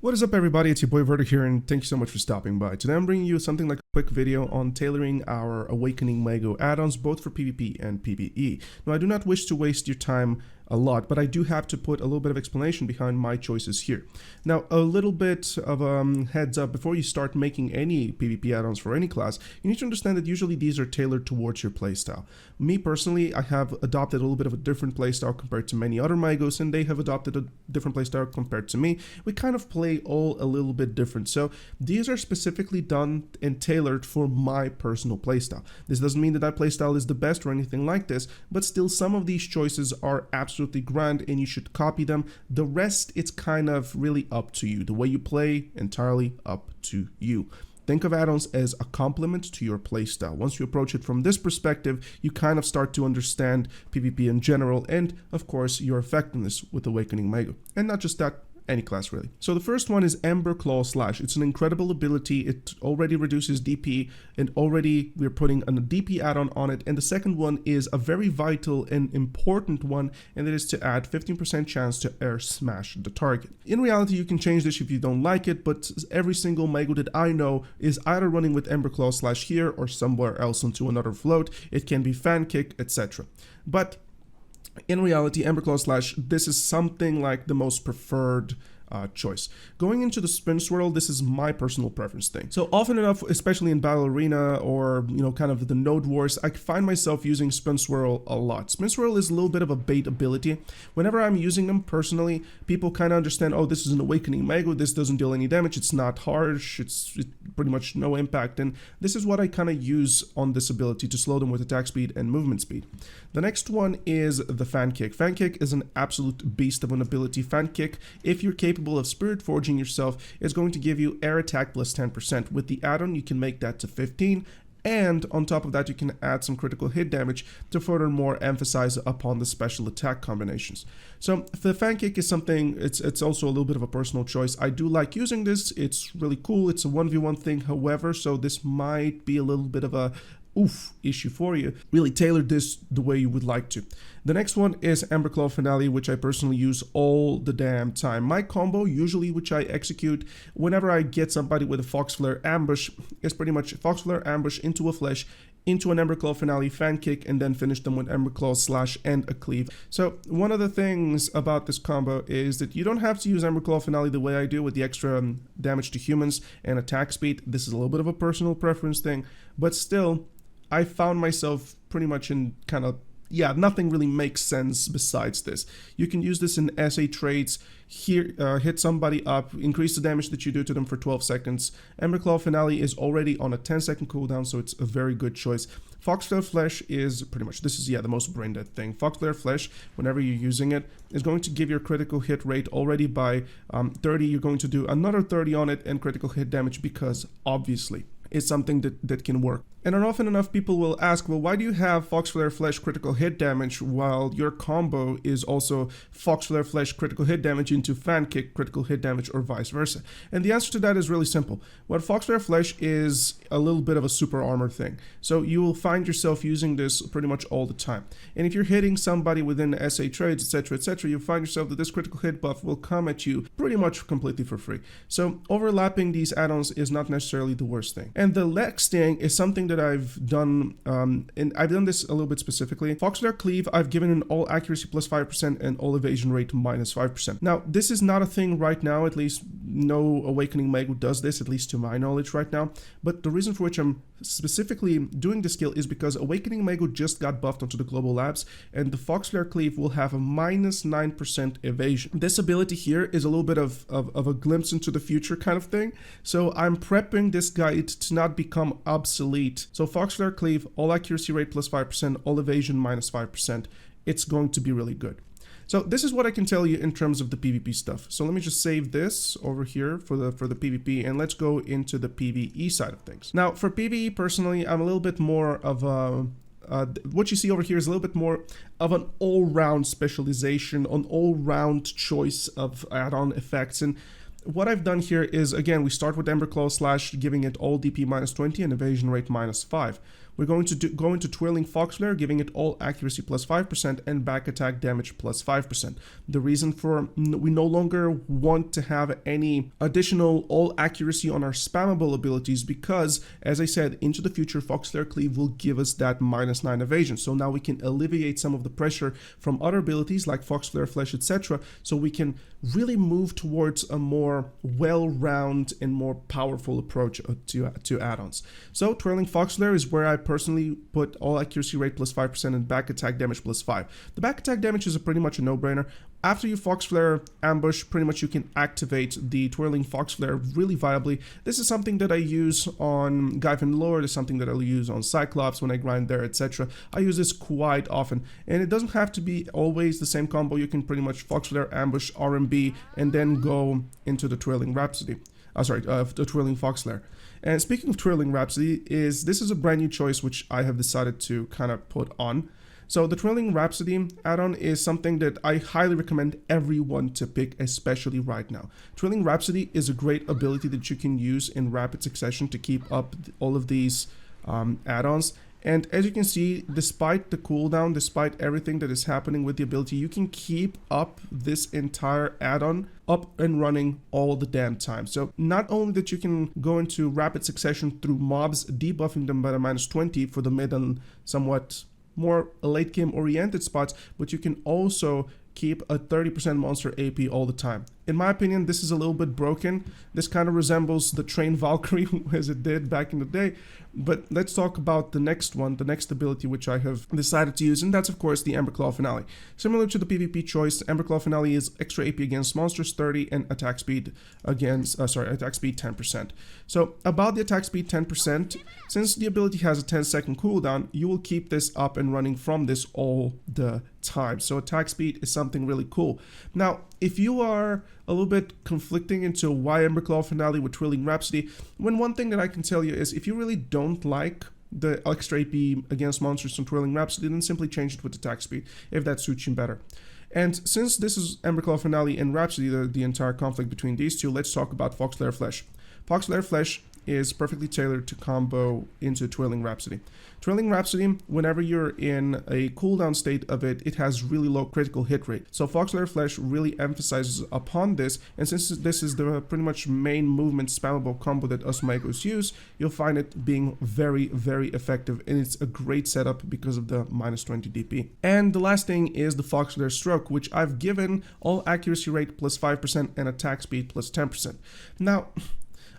What is up, everybody? It's your boy Verter here, and thank you so much for stopping by. Today I'm bringing you something like a quick video on tailoring our Awakening Maegu add-ons both for PvP and PvE. Now, I do not wish to waste your time a lot, but I do have to put a little bit of explanation behind my choices here. Now, a little bit of a heads up, before you start making any PvP add-ons for any class, you need to understand that usually these are tailored towards your playstyle. Me personally, I have adopted a little bit of a different playstyle compared to many other Maegus, and they have adopted a different playstyle compared to me. We kind of play all a little bit different, so these are specifically done and tailored for my personal playstyle. This doesn't mean that that playstyle is the best or anything like this, but still some of these choices are absolutely grand and you should copy them. The rest, it's kind of really up to you. The way you play, entirely up to you. Think of add-ons as a complement to your playstyle. Once you approach it from this perspective, you kind of start to understand PvP in general and, of course, your effectiveness with Awakening Maegu. And not just that, any class really. So the first one is Ember Claw Slash. It's an incredible ability. It already reduces DP, and already we're putting a DP add-on on it. And the second one is a very vital and important one, and that is to add 15% chance to air smash the target. In reality, you can change this if you don't like it, but every single Maegu that I know is either running with Ember Claw Slash here or somewhere else onto another float. It can be Fan Kick, etc. But in reality, Ember Claw Slash, this is something like the most preferred choice. Going into the Spin Swirl, this is my personal preference thing. So often enough, especially in Battle Arena or, kind of the Node Wars, I find myself using Spin Swirl a lot. Spin Swirl is a little bit of a bait ability. Whenever I'm using them personally, people kind of understand, oh, this is an Awakening Maegu, this doesn't deal any damage, it's not harsh, it's pretty much no impact, and this is what I kind of use on this ability to slow them with attack speed and movement speed. The next one is the Fan Kick. Fan Kick is an absolute beast of an ability. Fan Kick, if you're capable of Spirit Forging yourself, is going to give you air attack plus 10%. With the add-on, you can make that to 15, and on top of that, you can add some critical hit damage to furthermore emphasize upon the special attack combinations. So the Fan Kick is something, it's also a little bit of a personal choice. I do like using this, it's really cool, it's a 1v1 thing, however, so this might be a little bit of a issue for you. Really tailor this the way you would like to. The next one is Ember Claw Finale, which I personally use all the damn time. My combo, usually which I execute whenever I get somebody with a Fox Flare Ambush, is pretty much Fox Flare Ambush into a Flash, into an Ember Claw Finale, Fan Kick, and then finish them with Ember Claw Slash and a Cleave. So one of the things about this combo is that you don't have to use Ember Claw Finale the way I do with the extra damage to humans and attack speed. This is a little bit of a personal preference thing, but still, I found myself pretty much in kind of, nothing really makes sense besides this. You can use this in SA trades, here, hit somebody up, increase the damage that you do to them for 12 seconds. Ember Claw Finale is already on a 10-second cooldown, so it's a very good choice. Fox Flare Flash is pretty much, this is, the most brain dead thing. Fox Flare Flash, whenever you're using it, is going to give your critical hit rate already by 30. You're going to do another 30 on it and critical hit damage because, obviously, it's something that can work. And often enough people will ask, well, why do you have Fox Flare Flash critical hit damage while your combo is also Fox Flare Flash critical hit damage into Fan Kick critical hit damage, or vice versa? And the answer to that is really simple. What Fox Flare Flash is a little bit of a super armor thing. So you will find yourself using this pretty much all the time. And if you're hitting somebody within SA trades, etc., you'll find yourself that this critical hit buff will come at you pretty much completely for free. So overlapping these add-ons is not necessarily the worst thing. And the next thing is something that I've done, and I've done this a little bit specifically. Fox Flare Cleave, I've given an all accuracy plus 5% and all evasion rate minus 5%. Now, this is not a thing right now, at least no Awakening Maegu does this, at least to my knowledge right now. But the reason for which I'm specifically doing this skill is because Awakening Maegu just got buffed onto the global labs, and the Fox Flare Cleave will have a minus 9% evasion. This ability here is a little bit of a glimpse into the future kind of thing. So I'm prepping this guide to not become obsolete. So Fox Flare Cleave, all accuracy rate plus 5%, all evasion minus 5%. It's going to be really good. So this is what I can tell you in terms of the PvP stuff. So let me just save this over here for the PvP, and let's go into the PvE side of things. Now for PvE personally, I'm a little bit more of a what you see over here is a little bit more of an all-round specialization, an all-round choice of add-on effects. And what I've done here is, again, we start with Ember Claw Slash, giving it all DP minus 20 and evasion rate minus 5. we're going to go into Twirling Fox Flare, giving it all accuracy plus 5% and back attack damage plus 5%. The reason for we no longer want to have any additional all accuracy on our spammable abilities because, as I said, into the future, Fox Flare Cleave will give us that -9 evasion. So now we can alleviate some of the pressure from other abilities like Fox Flare Flash, etc. So we can really move towards a more well-rounded and more powerful approach to add-ons. So Twirling Fox Flare is where I personally put all accuracy rate plus 5% and back attack damage plus 5. The back attack damage is pretty much a no-brainer. After you Fox Flare ambush, pretty much you can activate the Twirling Fox Flare really viably. This is something that I use on Gaivan Lord, it's something that I'll use on Cyclops when I grind there, etc. I use this quite often, and it doesn't have to be always the same combo. You can pretty much Fox Flare ambush RMB and then go into the Twirling Rhapsody. The Twirling Fox Flare. And speaking of Twirling Rhapsody, this is a brand new choice which I have decided to kind of put on. So the Twirling Rhapsody add-on is something that I highly recommend everyone to pick, especially right now. Twirling Rhapsody is a great ability that you can use in rapid succession to keep up all of these add-ons. And as you can see, despite the cooldown, despite everything that is happening with the ability, you can keep up this entire add-on up and running all the damn time. So not only that you can go into rapid succession through mobs, debuffing them by the -20 for the mid and somewhat more late game oriented spots, but you can also keep a 30% monster AP all the time. In my opinion, this is a little bit broken. This kind of resembles the Train Valkyrie as it did back in the day. But let's talk about the next one, the next ability which I have decided to use, and that's of course the Emberclaw Finale. Similar to the PvP choice, Emberclaw Finale is extra AP against monsters 30 and attack speed against, attack speed 10%. So about the attack speed 10%, since the ability has a 10-second cooldown, you will keep this up and running from this all the time. So attack speed is something really cool. Now, if you are a little bit conflicting into why Emberclaw Finale with Twirling Rhapsody, one thing that I can tell you is if you really don't like the extra AP against monsters from Twirling Rhapsody, then simply change it with attack speed if that suits you better. And since this is Emberclaw Finale and Rhapsody, the entire conflict between these two, let's talk about Fox Flare Flash. Fox Flare Flash is perfectly tailored to combo into Twirling Rhapsody. Twirling Rhapsody, whenever you're in a cooldown state of it, it has really low critical hit rate. So Fox Flare Flash really emphasizes upon this, and since this is the pretty much main movement spammable combo that us Maegos use, you'll find it being very, very effective, and it's a great setup because of the -20 DP. And the last thing is the Fox Flare Stroke, which I've given all accuracy rate plus 5% and attack speed plus 10%. Now,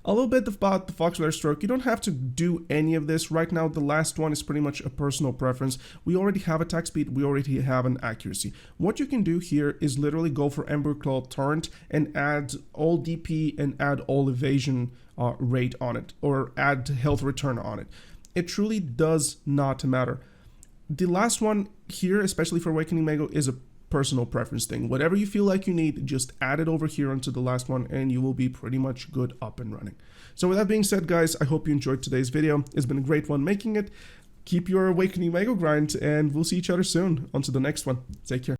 a little bit about the Fox Flare Stroke. You don't have to do any of this. Right now, the last one is pretty much a personal preference. We already have attack speed, we already have an accuracy. What you can do here is literally go for Emberclaw Torrent and add all DP and add all evasion rate on it, or add health return on it. It truly does not matter. The last one here, especially for Awakening Maegu, is a personal preference thing. Whatever you feel like you need, just add it over here onto the last one and you will be pretty much good up and running. So with that being said, guys, I hope you enjoyed today's video. It's been a great one making it. Keep your Awakening Maegu grind and we'll see each other soon. On to the next one. Take care.